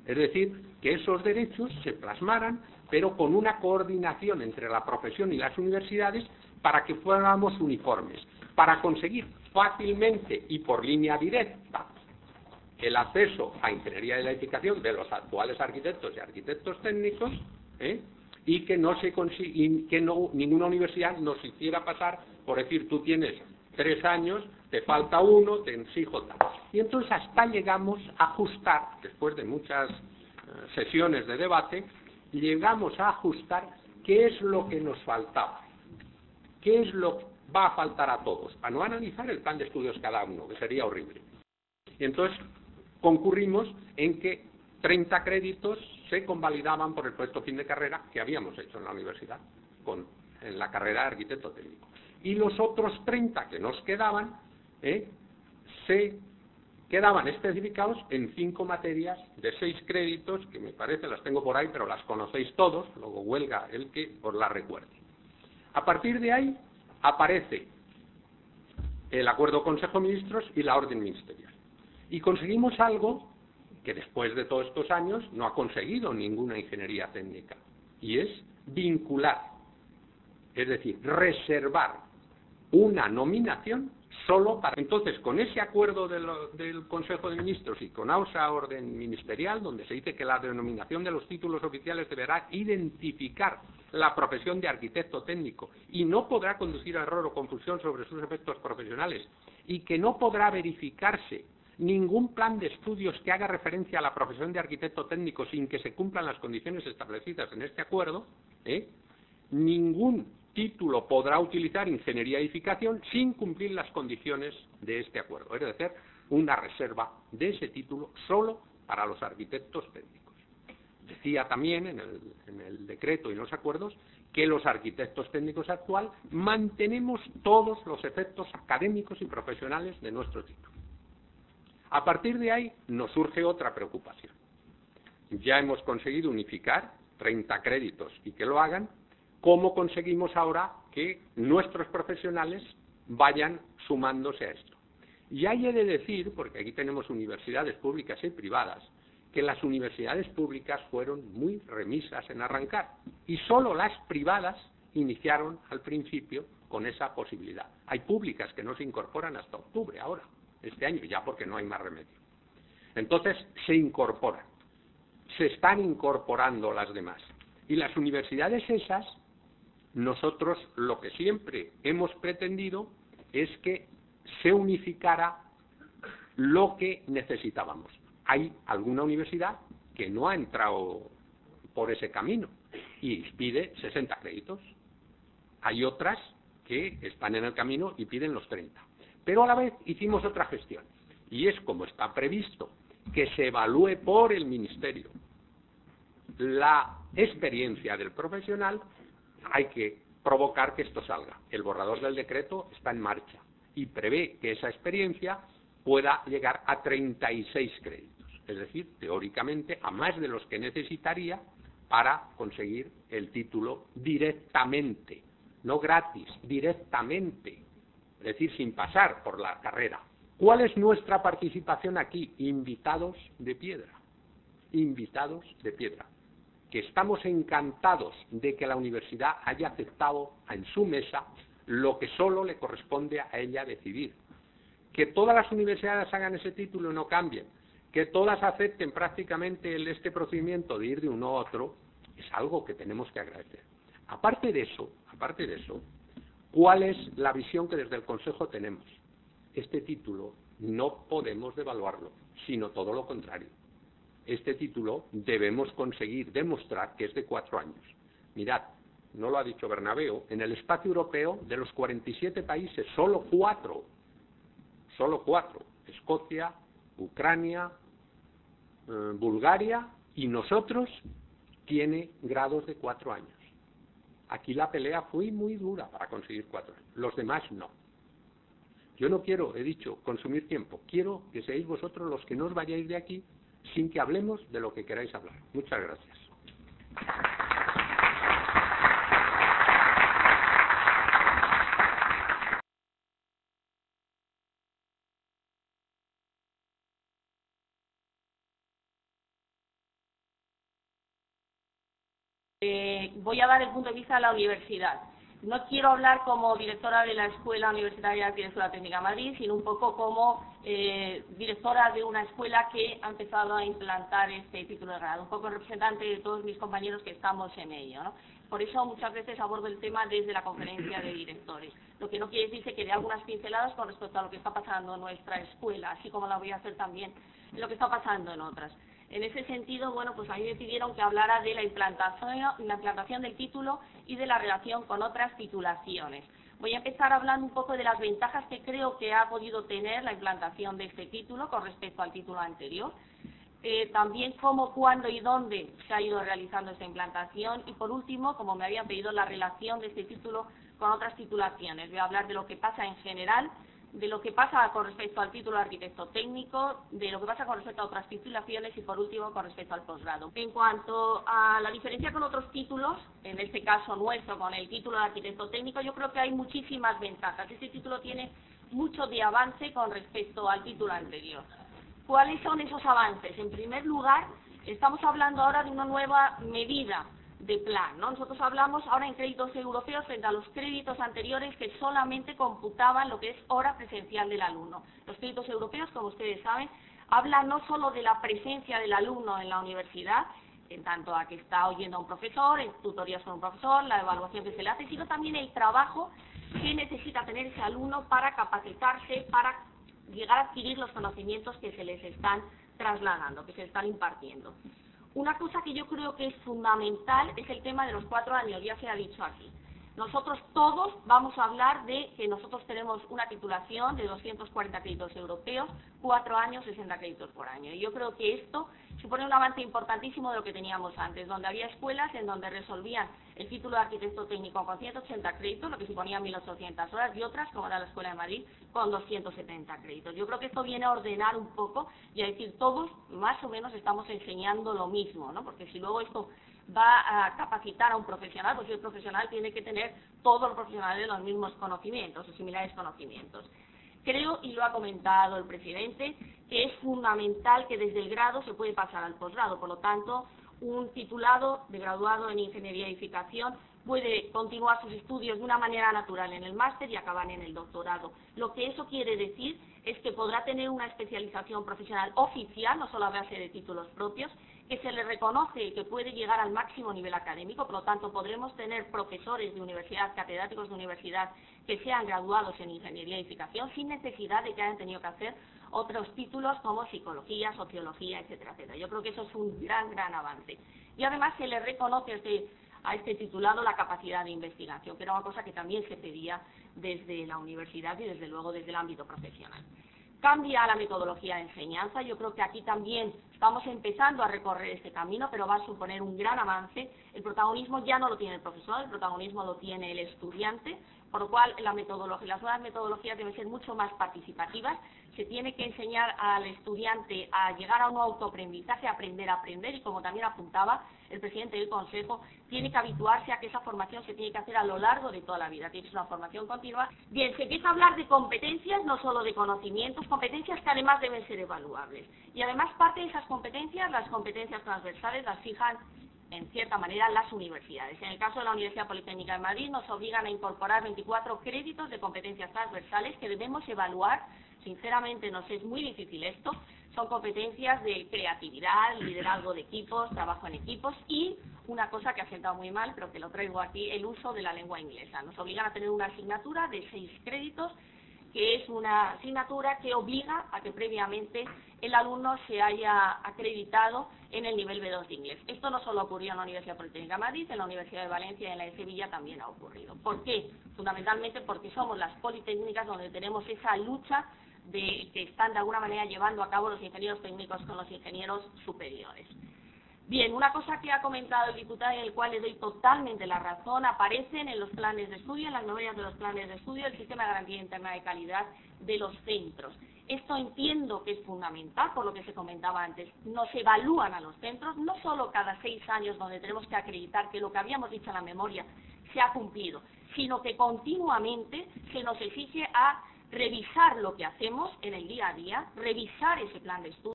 Es decir, que esos derechos se plasmaran, pero con una coordinación entre la profesión y las universidades para que fuéramos uniformes, para conseguir fácilmente y por línea directa el acceso a ingeniería de la edificación de los actuales arquitectos y arquitectos técnicos, y que ninguna universidad nos hiciera pasar por decir, tú tienes 3 años, te falta 1, te exijo tal. Y entonces hasta llegamos a ajustar, después de muchas sesiones de debate, llegamos a ajustar qué es lo que nos faltaba, qué es lo que va a faltar a todos, para no analizar el plan de estudios cada uno, que sería horrible. Y entonces concurrimos en que 30 créditos se convalidaban por el proyecto fin de carrera que habíamos hecho en la universidad, en la carrera de arquitecto técnico. Y los otros 30 que nos quedaban, se quedaban especificados en 5 materias de 6 créditos, que me parece, las tengo por ahí, pero las conocéis todos, luego huelga el que os las recuerde. A partir de ahí aparece el acuerdo Consejo de Ministros y la orden ministerial. Y conseguimos algo que después de todos estos años no ha conseguido ninguna ingeniería técnica, y es vincular, es decir, reservar una nominación solo para... Entonces, con ese acuerdo del Consejo de Ministros y con esa orden ministerial, donde se dice que la denominación de los títulos oficiales deberá identificar la profesión de arquitecto técnico y no podrá conducir a error o confusión sobre sus efectos profesionales, y que no podrá verificarse ningún plan de estudios que haga referencia a la profesión de arquitecto técnico sin que se cumplan las condiciones establecidas en este acuerdo, ningún título podrá utilizar ingeniería de edificación sin cumplir las condiciones de este acuerdo. Es decir, una reserva de ese título solo para los arquitectos técnicos. Decía también en el decreto y en los acuerdos que los arquitectos técnicos actual mantenemos todos los efectos académicos y profesionales de nuestro título. A partir de ahí nos surge otra preocupación. Ya hemos conseguido unificar 30 créditos y que lo hagan. ¿Cómo conseguimos ahora que nuestros profesionales vayan sumándose a esto? Y ahí he de decir, porque aquí tenemos universidades públicas y privadas, que las universidades públicas fueron muy remisas en arrancar, y solo las privadas iniciaron al principio con esa posibilidad. Hay públicas que no se incorporan hasta octubre ahora, este año, ya porque no hay más remedio. Entonces se incorporan, se están incorporando las demás. Y las universidades esas, nosotros lo que siempre hemos pretendido es que se unificara lo que necesitábamos. Hay alguna universidad que no ha entrado por ese camino y pide 60 créditos. Hay otras que están en el camino y piden los 30. Pero a la vez hicimos otra gestión, y es como está previsto que se evalúe por el Ministerio la experiencia del profesional, hay que provocar que esto salga. El borrador del decreto está en marcha y prevé que esa experiencia pueda llegar a 36 créditos, es decir, teóricamente a más de los que necesitaría para conseguir el título directamente, no gratis, directamente, es decir, sin pasar por la carrera. ¿Cuál es nuestra participación aquí? Invitados de piedra, invitados de piedra, que estamos encantados de que la universidad haya aceptado en su mesa lo que solo le corresponde a ella decidir. Que todas las universidades hagan ese título y no cambien, que todas acepten prácticamente este procedimiento de ir de uno a otro, es algo que tenemos que agradecer. Aparte de eso, ¿cuál es la visión que desde el Consejo tenemos? Este título no podemos devaluarlo, sino todo lo contrario. Este título debemos conseguir demostrar que es de 4 años. Mirad, no lo ha dicho Bernabéu, en el espacio europeo de los 47 países, solo 4, Escocia, Ucrania, Bulgaria y nosotros, tiene grados de 4 años. Aquí la pelea fue muy dura para conseguir 4 años, los demás no. Yo no quiero, he dicho, consumir tiempo, quiero que seáis vosotros los que no os vayáis de aquí sin que hablemos de lo que queráis hablar. Muchas gracias. voy a dar el punto de vista de la universidad. No quiero hablar como directora de la Escuela Universitaria de Arquitectura Técnica de Madrid, sino un poco como directora de una escuela que ha empezado a implantar este título de grado, un poco representante de todos mis compañeros que estamos en ello, ¿no? Por eso muchas veces abordo el tema desde la conferencia de directores, lo que no quiere decir que dé algunas pinceladas con respecto a lo que está pasando en nuestra escuela, así como la voy a hacer también en lo que está pasando en otras. En ese sentido, bueno, pues a mí me pidieron que hablara de la implantación del título y de la relación con otras titulaciones. Voy a empezar hablando un poco de las ventajas que creo que ha podido tener la implantación de este título con respecto al título anterior. También cómo, cuándo y dónde se ha ido realizando esta implantación y, por último, como me habían pedido, la relación de este título con otras titulaciones. Voy a hablar de lo que pasa en general, de lo que pasa con respecto al título de arquitecto técnico, de lo que pasa con respecto a otras titulaciones y, por último, con respecto al posgrado. En cuanto a la diferencia con otros títulos, en este caso nuestro, con el título de arquitecto técnico, yo creo que hay muchísimas ventajas. Este título tiene mucho de avance con respecto al título anterior. ¿Cuáles son esos avances? En primer lugar, estamos hablando ahora de una nueva medida de plan, ¿no? Nosotros hablamos ahora en créditos europeos frente a los créditos anteriores que solamente computaban lo que es hora presencial del alumno. Los créditos europeos, como ustedes saben, hablan no solo de la presencia del alumno en la universidad, en tanto a que está oyendo a un profesor, en tutorías con un profesor, la evaluación que se le hace, sino también el trabajo que necesita tener ese alumno para capacitarse, para llegar a adquirir los conocimientos que se les están trasladando, que se están impartiendo. Una cosa que yo creo que es fundamental es el tema de los 4 años, ya se ha dicho aquí. Nosotros todos vamos a hablar de que nosotros tenemos una titulación de 240 créditos europeos, 4 años, 60 créditos por año. Y yo creo que esto supone un avance importantísimo de lo que teníamos antes, donde había escuelas en donde resolvían el título de arquitecto técnico con 180 créditos, lo que suponía 1.800 horas, y otras, como era la Escuela de Madrid, con 270 créditos. Yo creo que esto viene a ordenar un poco y a decir todos más o menos estamos enseñando lo mismo, ¿no? Porque si luego esto va a capacitar a un profesional, pues el profesional tiene que tener todos los profesionales los mismos conocimientos o similares conocimientos. Creo, y lo ha comentado el presidente, que es fundamental que desde el grado se puede pasar al posgrado. Por lo tanto, un titulado de graduado en Ingeniería de Edificación puede continuar sus estudios de una manera natural en el máster y acabar en el doctorado. Lo que eso quiere decir es que podrá tener una especialización profesional oficial, no solo a base de títulos propios, que se le reconoce que puede llegar al máximo nivel académico. Por lo tanto, podremos tener profesores de universidad, catedráticos de universidad, que sean graduados en Ingeniería de Edificación sin necesidad de que hayan tenido que hacer otros títulos como psicología, sociología, etcétera, etcétera. Yo creo que eso es un gran avance. Y además se le reconoce a este titulado la capacidad de investigación, que era una cosa que también se pedía desde la universidad y desde luego desde el ámbito profesional. Cambia la metodología de enseñanza. Yo creo que aquí también estamos empezando a recorrer este camino, pero va a suponer un gran avance. El protagonismo ya no lo tiene el profesor, el protagonismo lo tiene el estudiante, por lo cual las nuevas metodologías deben ser mucho más participativas. Se tiene que enseñar al estudiante a llegar a un autoaprendizaje, a aprender, y como también apuntaba el presidente del Consejo, tiene que habituarse a que esa formación se tiene que hacer a lo largo de toda la vida, tiene que ser una formación continua. Bien, se empieza a hablar de competencias, no solo de conocimientos, competencias que además deben ser evaluables. Y además parte de esas competencias, las competencias transversales, las fijan en cierta manera las universidades. En el caso de la Universidad Politécnica de Madrid nos obligan a incorporar 24 créditos de competencias transversales que debemos evaluar. Sinceramente nos es muy difícil esto. Son competencias de creatividad, liderazgo de equipos, trabajo en equipos y una cosa que ha sentado muy mal, pero que lo traigo aquí, el uso de la lengua inglesa. Nos obligan a tener una asignatura de 6 créditos, que es una asignatura que obliga a que previamente el alumno se haya acreditado en el nivel B2 de inglés. Esto no solo ocurrió en la Universidad Politécnica de Madrid, en la Universidad de Valencia y en la de Sevilla también ha ocurrido. ¿Por qué? Fundamentalmente porque somos las politécnicas donde tenemos esa lucha que están de alguna manera llevando a cabo los ingenieros técnicos con los ingenieros superiores. Bien, una cosa que ha comentado el diputado y en el cual le doy totalmente la razón, aparecen en los planes de estudio, en las memorias de los planes de estudio, el sistema de garantía interna de calidad de los centros. Esto entiendo que es fundamental, por lo que se comentaba antes. Nos evalúan a los centros, no solo cada 6 años donde tenemos que acreditar que lo que habíamos dicho en la memoria se ha cumplido, sino que continuamente se nos exige a revisar lo que hacemos en el día a día, revisar ese plan de estudio.